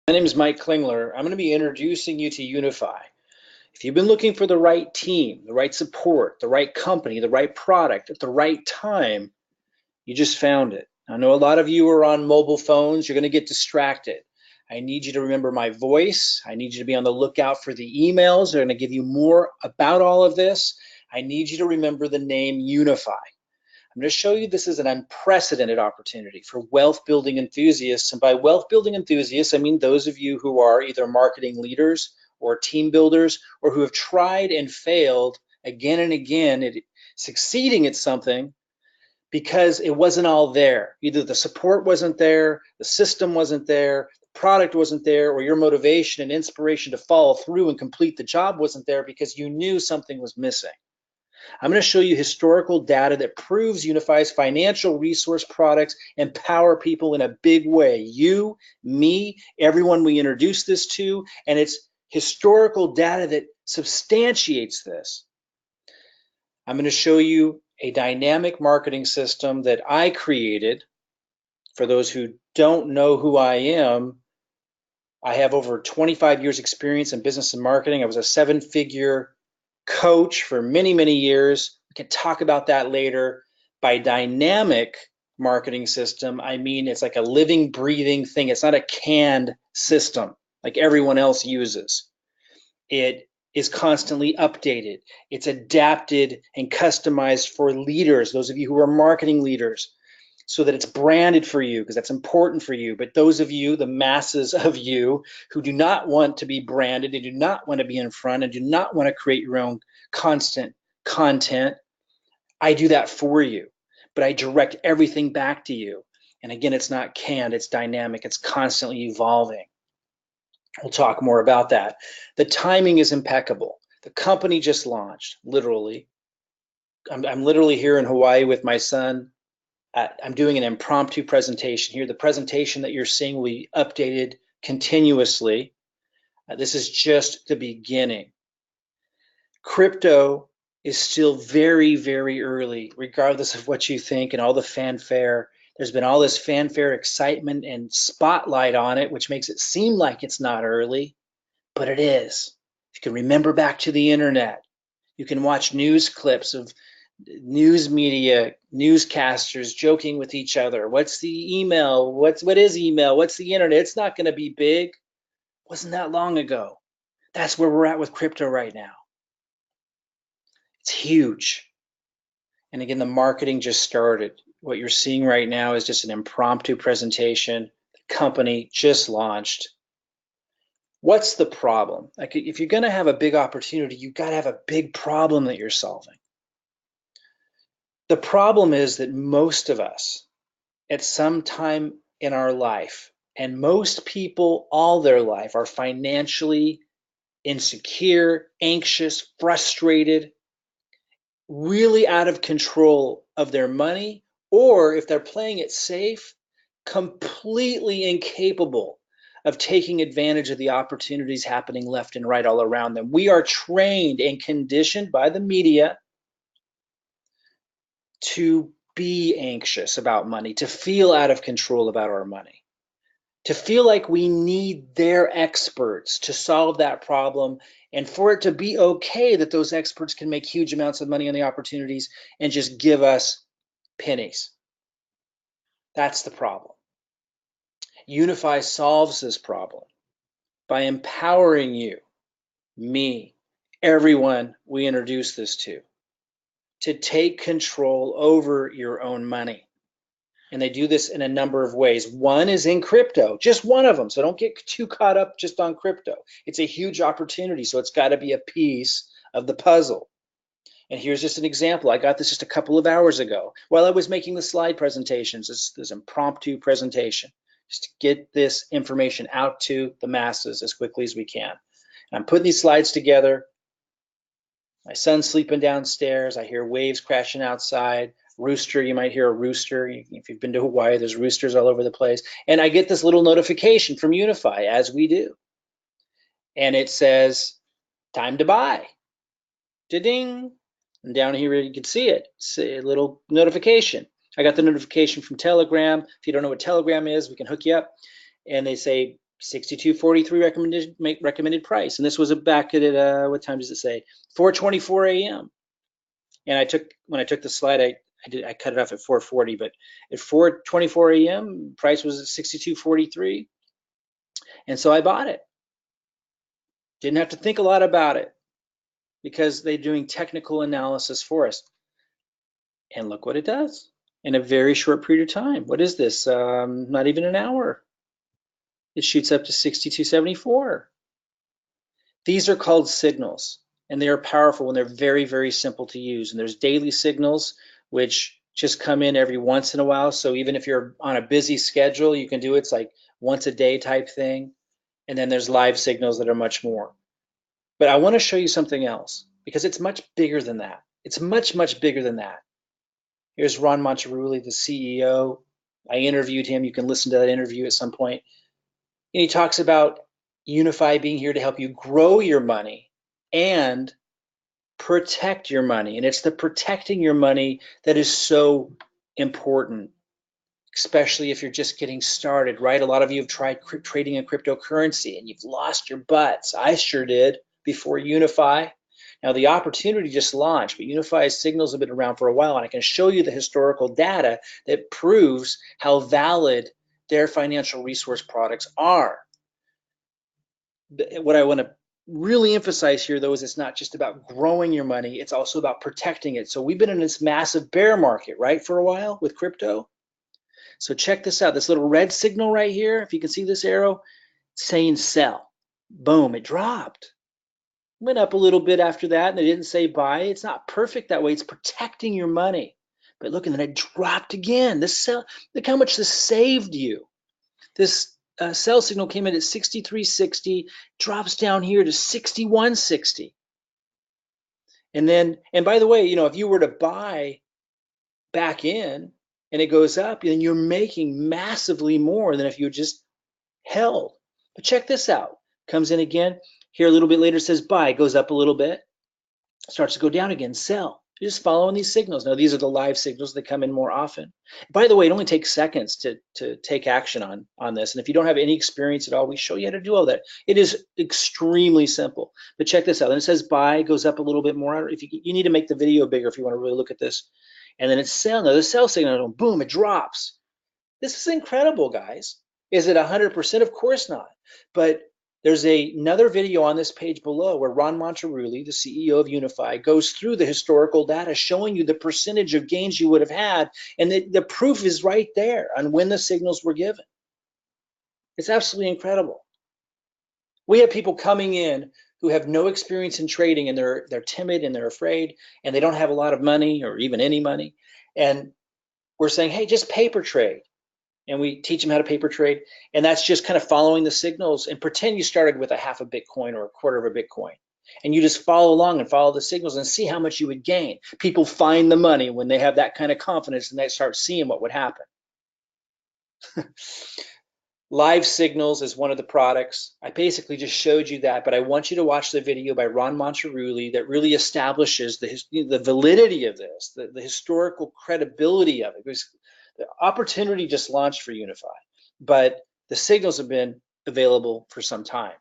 My name is Mike Klingler. I'm going to be introducing you to Unifii. If you've been looking for the right team, the right support, the right company, the right product at the right time, you just found it. I know a lot of you are on mobile phones. You're going to get distracted. I need you to remember my voice. I need you to be on the lookout for the emails. They're going to give you more about all of this. I need you to remember the name Unifii. I'm going to show you this is an unprecedented opportunity for wealth building enthusiasts. And by wealth building enthusiasts, I mean those of you who are either marketing leaders or team builders or who have tried and failed again and again at succeeding at something because it wasn't all there. Either the support wasn't there, the system wasn't there, the product wasn't there, or your motivation and inspiration to follow through and complete the job wasn't there because you knew something was missing. I'm going to show you historical data that proves Unifii's financial resource products empower people in a big way. You, me, everyone we introduce this to, and it's historical data that substantiates this. I'm going to show you a dynamic marketing system that I created. For those who don't know who I am, I have over 25 years experience in business and marketing. I was a seven-figure coach for many, many years. We can talk about that later. By dynamic marketing system, I mean it's like a living, breathing thing. It's not a canned system like everyone else uses. It is constantly updated. It's adapted and customized for leaders, those of you who are marketing leaders, so that it's branded for you because that's important for you. But those of you, the masses of you who do not want to be branded and do not want to be in front and do not want to create your own constant content, I do that for you. But I direct everything back to you. And again, it's not canned, it's dynamic, it's constantly evolving. We'll talk more about that. The timing is impeccable. The company just launched, literally. I'm literally here in Hawaii with my son. I'm doing an impromptu presentation here. The presentation that you're seeing will be updated continuously. This is just the beginning. Crypto is still very, very early, regardless of what you think and all the fanfare. There's been all this fanfare, excitement, and spotlight on it, which makes it seem like it's not early, but it is. You can remember back to the internet. You can watch news clips of news media, newscasters joking with each other. What's the email? What is email? What's the internet? It's not going to be big. Wasn't that long ago. That's where we're at with crypto right now. It's huge. And again, the marketing just started. What you're seeing right now is just an impromptu presentation. The company just launched. What's the problem? Like, if you're going to have a big opportunity, you've got to have a big problem that you're solving. The problem is that most of us, at some time in our life, and most people all their life, are financially insecure, anxious, frustrated, really out of control of their money, or if they're playing it safe, completely incapable of taking advantage of the opportunities happening left and right all around them. We are trained and conditioned by the media to be anxious about money, to feel out of control about our money, to feel like we need their experts to solve that problem, and for it to be okay that those experts can make huge amounts of money on the opportunities and just give us pennies. That's the problem. Unifii solves this problem by empowering you, me, everyone we introduce this to take control over your own money. And they do this in a number of ways. One is in crypto, just one of them. So don't get too caught up just on crypto. It's a huge opportunity, so it's got to be a piece of the puzzle. And here's just an example. I got this just a couple of hours ago while I was making the slide presentations. This impromptu presentation, just to get this information out to the masses as quickly as we can. And I'm putting these slides together. My son's sleeping downstairs. I hear waves crashing outside. Rooster, you might hear a rooster. If you've been to Hawaii, there's roosters all over the place. And I get this little notification from Unifii, as we do. And it says, time to buy. Da-ding. And down here you can see it. It's a little notification. I got the notification from Telegram. If you don't know what Telegram is, we can hook you up. And they say, 62.43 recommended price, and this was back at what time does it say? 4:24 a.m. And when I took the slide, I cut it off at 4:40, but at 4:24 a.m. price was at 62.43, and so I bought it. Didn't have to think a lot about it because they're doing technical analysis for us. And look what it does in a very short period of time. What is this? Not even an hour. It shoots up to 62.74. These are called signals, and they are powerful and they're very, very simple to use. And there's daily signals, which just come in every once in a while. So even if you're on a busy schedule, you can do it. It's like once a day type thing. And then there's live signals that are much more. But I want to show you something else because it's much bigger than that. It's much, much bigger than that. Here's Ron Monterulli, the CEO. I interviewed him. You can listen to that interview at some point. And he talks about Unifii being here to help you grow your money and protect your money. And it's the protecting your money that is so important, especially if you're just getting started, right? A lot of you have tried trading in cryptocurrency and you've lost your butts. I sure did before Unifii. Now the opportunity just launched, but Unifi's signals have been around for a while, and I can show you the historical data that proves how valid their financial resource products are. What I want to really emphasize here, though, is it's not just about growing your money, it's also about protecting it. So we've been in this massive bear market, right, for a while with crypto. So check this out, this little red signal right here, if you can see this arrow, saying sell. Boom, it dropped. Went up a little bit after that, and they didn't say buy. It's not perfect that way. It's protecting your money. But look, and then it dropped again. This sell, look how much this saved you. This sell signal came in at 63.60, drops down here to 61.60. And then, and by the way, you know, if you were to buy back in and it goes up, then you're making massively more than if you just held. But check this out. Comes in again. Here a little bit later says buy, goes up a little bit, starts to go down again, sell. You're just following these signals. Now these are the live signals that come in more often. By the way, it only takes seconds to take action on this. And if you don't have any experience at all, we show you how to do all that. It is extremely simple. But check this out. And it says buy, goes up a little bit more. If you need to make the video bigger if you want to really look at this. And then it's sell. Now the sell signal, boom, it drops. This is incredible, guys. Is it 100%? Of course not. But there's another video on this page below where Ron Monterulli, the CEO of Unifii, goes through the historical data showing you the percentage of gains you would have had, and the proof is right there on when the signals were given. It's absolutely incredible. We have people coming in who have no experience in trading, and they're timid and they're afraid, and they don't have a lot of money or even any money, and we're saying, hey, just paper trade. And we teach them how to paper trade, and that's just kind of following the signals. And pretend you started with a half a Bitcoin or a quarter of a Bitcoin, and you just follow along and follow the signals and see how much you would gain. People find the money when they have that kind of confidence, and they start seeing what would happen. Live signals is one of the products. I basically just showed you that, but I want you to watch the video by Ron Monterulli that really establishes the validity of this, the historical credibility of it. Because the opportunity just launched for Unifii, but the signals have been available for some time.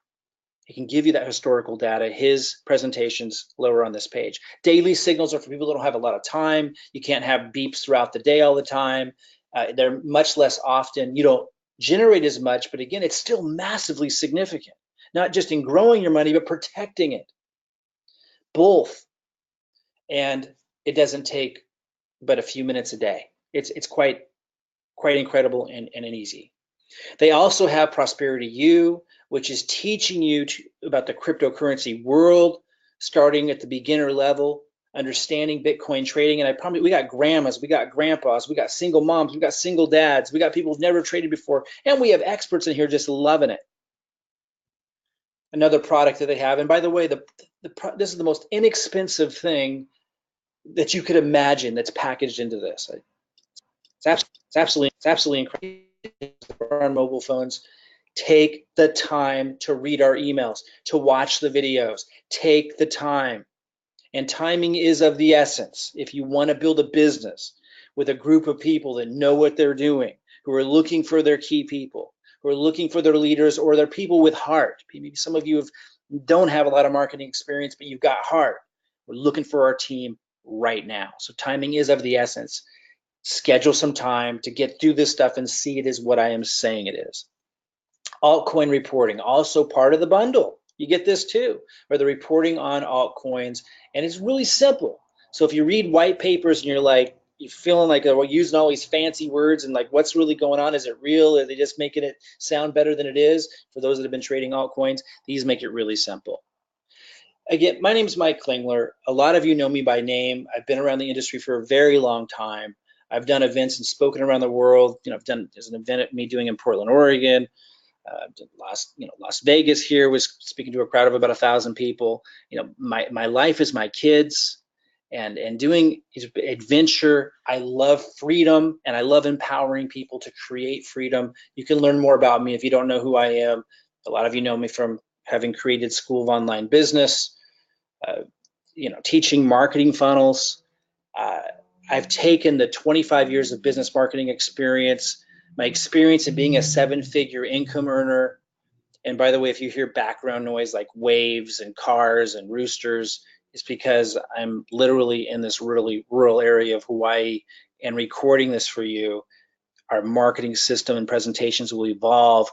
He can give you that historical data. His presentation's lower on this page. Daily signals are for people that don't have a lot of time. You can't have beeps throughout the day all the time. They're much less often. You don't generate as much, but again, it's still massively significant, not just in growing your money, but protecting it. Both. And it doesn't take but a few minutes a day. It's quite incredible and easy. They also have Prosperity U, which is teaching you about the cryptocurrency world, starting at the beginner level, understanding Bitcoin trading. And I promise, we got grandmas, we got grandpas, we got single moms, we got single dads, we got people who've never traded before, and we have experts in here just loving it. Another product that they have, and by the way, this is the most inexpensive thing that you could imagine that's packaged into this. It's absolutely incredible. On mobile phones, take the time to read our emails, to watch the videos. Take the time. And timing is of the essence. If you want to build a business with a group of people that know what they're doing, who are looking for their key people, who are looking for their leaders, or they're people with heart. Maybe some of you don't have a lot of marketing experience, but you've got heart. We're looking for our team right now. So timing is of the essence. Schedule some time to get through this stuff and see it is what I am saying it is. Altcoin reporting, also part of the bundle. You get this too, or the reporting on altcoins, and it's really simple. So if you read white papers and you're feeling like we're using all these fancy words and like what's really going on, is it real? Are they just making it sound better than it is? For those that have been trading altcoins, these make it really simple. Again, my name is Mike Klingler. A lot of you know me by name. I've been around the industry for a very long time. I've done events and spoken around the world. I've done, there's an event at me doing in Portland, Oregon. Las Vegas here, was speaking to a crowd of about 1,000 people. My life is my kids and doing adventure. I love freedom and I love empowering people to create freedom. You can learn more about me if you don't know who I am. A lot of you know me from having created School of Online Business, teaching marketing funnels. I've taken the 25 years of business marketing experience, my experience in being a 7-figure income earner. And by the way, if you hear background noise like waves and cars and roosters, it's because I'm literally in this really rural area of Hawaii and recording this for you. Our marketing system and presentations will evolve.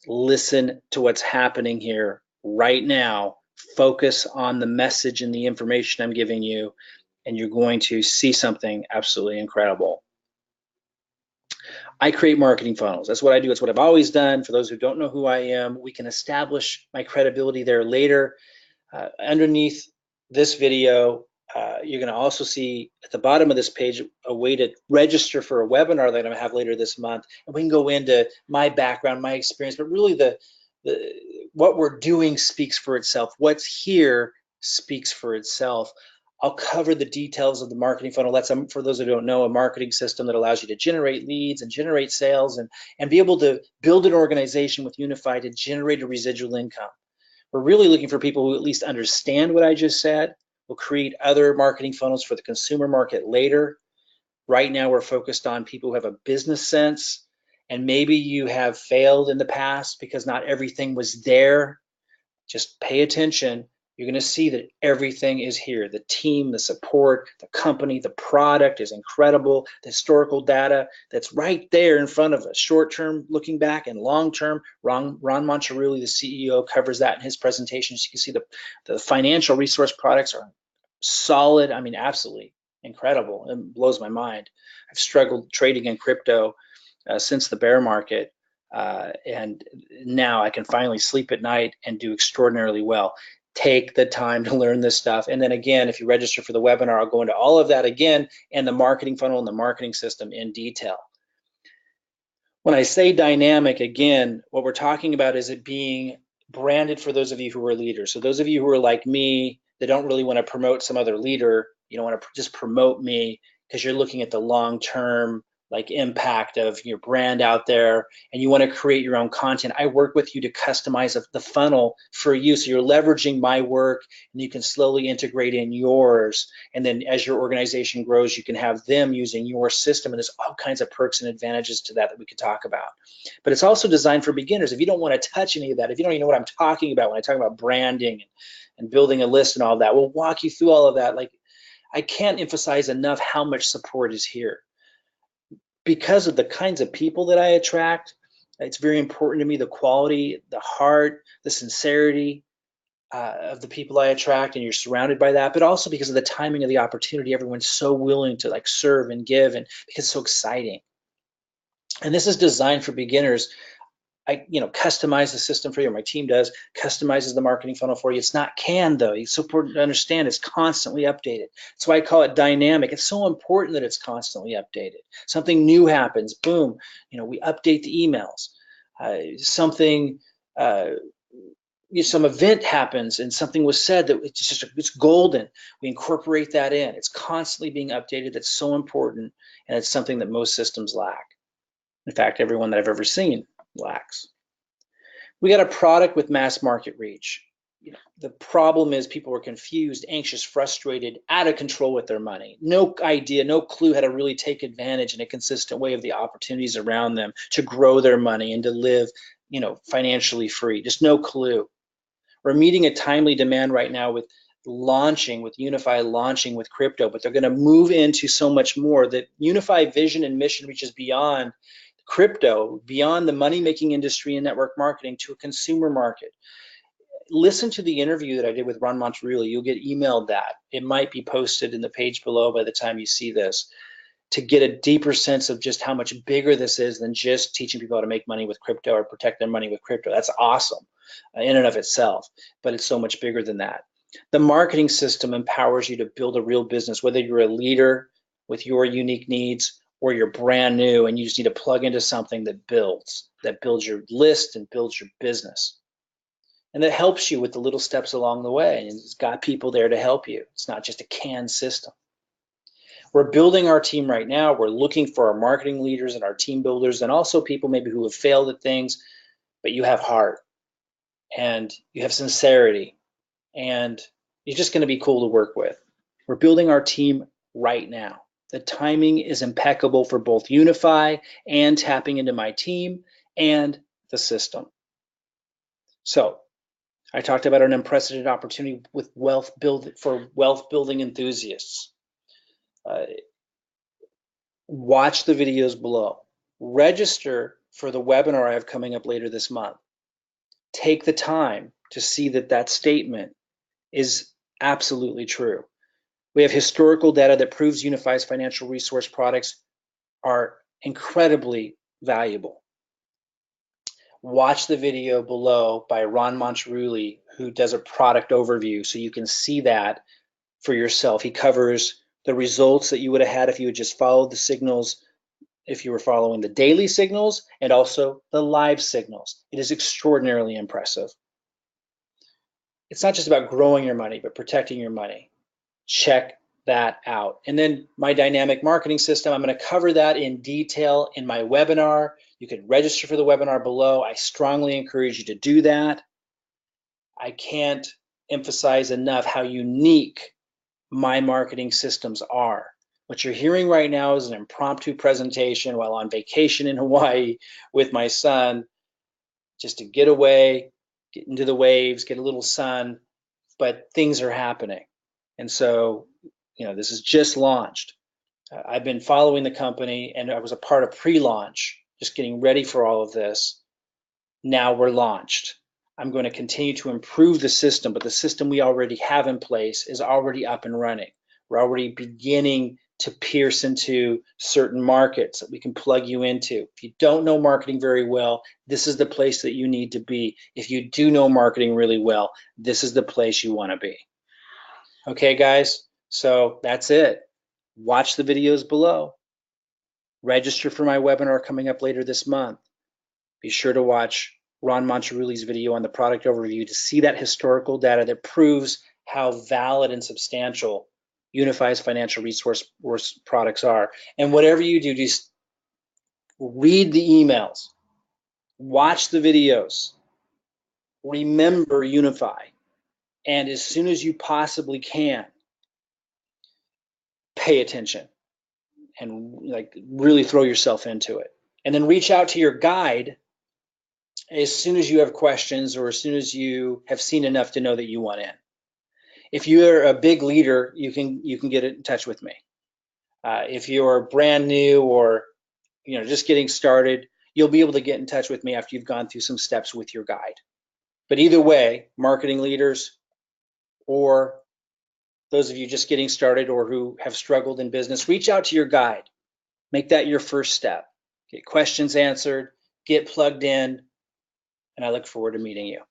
Listen to what's happening here right now. Focus on the message and the information I'm giving you, and you're going to see something absolutely incredible. I create marketing funnels. That's what I do. It's what I've always done. For those who don't know who I am, we can establish my credibility there later. Underneath this video, you're going to also see at the bottom of this page a way to register for a webinar that I'm going to have later this month. And we can go into my background, my experience, but really what we're doing speaks for itself. What's here speaks for itself. I'll cover the details of the marketing funnel. That's, for those who don't know, a marketing system that allows you to generate leads and generate sales and be able to build an organization with Unifii to generate a residual income. We're really looking for people who at least understand what I just said. We'll create other marketing funnels for the consumer market later. Right now, we're focused on people who have a business sense, and maybe you have failed in the past because not everything was there. Just pay attention. You're going to see that everything is here. The team, the support, the company, the product is incredible. The historical data that's right there in front of us, short-term looking back and long-term. Ron Moncherulli, the CEO, covers that in his presentations. You can see the financial resource products are solid. I mean, absolutely incredible. It blows my mind. I've struggled trading in crypto since the bear market. And now I can finally sleep at night and do extraordinarily well. Take the time to learn this stuff. And then again, if you register for the webinar, I'll go into all of that again and the marketing funnel and the marketing system in detail. When I say dynamic, again, what we're talking about is it being branded for those of you who are leaders. So those of you who are like me, that don't really want to promote some other leader, you don't want to just promote me because you're looking at the long-term impact of your brand out there, and you want to create your own content. I work with you to customize the funnel for you, so you're leveraging my work and you can slowly integrate in yours, and then as your organization grows, you can have them using your system, and there's all kinds of perks and advantages to that we could talk about. But it's also designed for beginners. If you don't want to touch any of that, if you don't even know what I'm talking about when I talk about branding and building a list and all that, we'll walk you through all of that. I can't emphasize enough how much support is here. Because of the kinds of people that I attract, it's very important to me, the quality, the heart, the sincerity of the people I attract, and you're surrounded by that, but also because of the timing of the opportunity. Everyone's so willing to serve and give, and because it's so exciting. And this is designed for beginners. I customize the system for you. My team does, customizes the marketing funnel for you. It's not canned though. It's so important to understand it's constantly updated. That's why I call it dynamic. It's so important that it's constantly updated. Something new happens, boom, we update the emails. Some event happens and something was said that it's golden. We incorporate that in. It's constantly being updated. That's so important, and it's something that most systems lack. In fact, everyone that I've ever seen lacks. We got a product with mass market reach. The problem is people are confused, anxious, frustrated, out of control with their money. No idea, no clue how to really take advantage in a consistent way of the opportunities around them to grow their money and to live, financially free. Just no clue. We're meeting a timely demand right now with Unifii launching with crypto, but they're going to move into so much more. That Unifii vision and mission reaches beyond crypto, beyond the money-making industry and network marketing to a consumer market. Listen to the interview that I did with Ron Monterulli. You'll get emailed that. It might be posted in the page below by the time you see this, to get a deeper sense of just how much bigger this is than just teaching people how to make money with crypto or protect their money with crypto. That's awesome in and of itself, but it's so much bigger than that. The marketing system empowers you to build a real business, whether you're a leader with your unique needs or you're brand new and you just need to plug into something that builds your list and builds your business. And that helps you with the little steps along the way. And it's got people there to help you. It's not just a canned system. We're building our team right now. We're looking for our marketing leaders and our team builders, and also people maybe who have failed at things, but you have heart and you have sincerity and you're just going to be cool to work with. We're building our team right now. The timing is impeccable for both Unifii and tapping into my team and the system. So I talked about an unprecedented opportunity with wealth building enthusiasts. Watch the videos below. Register for the webinar I have coming up later this month. Take the time to see that statement is absolutely true. We have historical data that proves Unifii's financial resource products are incredibly valuable. Watch the video below by Ron Monterulli, who does a product overview, so you can see that for yourself. He covers the results that you would have had if you had just followed the signals, if you were following the daily signals and also the live signals. It is extraordinarily impressive. It's not just about growing your money, but protecting your money. Check that out. And then my dynamic marketing system, I'm going to cover that in detail in my webinar. You can register for the webinar below. I strongly encourage you to do that. I can't emphasize enough how unique my marketing systems are. What you're hearing right now is an impromptu presentation while on vacation in Hawaii with my son, just to get away, get into the waves, get a little sun, but things are happening. And so, this is just launched. I've been following the company and I was a part of pre-launch, just getting ready for all of this. Now we're launched. I'm going to continue to improve the system, but the system we already have in place is already up and running. We're already beginning to pierce into certain markets that we can plug you into. If you don't know marketing very well, this is the place that you need to be. If you do know marketing really well, this is the place you want to be. Okay, guys, so that's it. Watch the videos below. Register for my webinar coming up later this month. Be sure to watch Ron Monterulli's video on the product overview to see that historical data that proves how valid and substantial Unifii's financial resource products are. And whatever you do, just read the emails, watch the videos, remember Unifii, and as soon as you possibly can, pay attention and really throw yourself into it. And then reach out to your guide as soon as you have questions or as soon as you have seen enough to know that you want in. If you're a big leader, you can get in touch with me. If you're brand new or just getting started, you'll be able to get in touch with me after you've gone through some steps with your guide. But either way, marketing leaders or those of you just getting started or who have struggled in business, reach out to your guide. Make that your first step. Get questions answered, get plugged in, and I look forward to meeting you.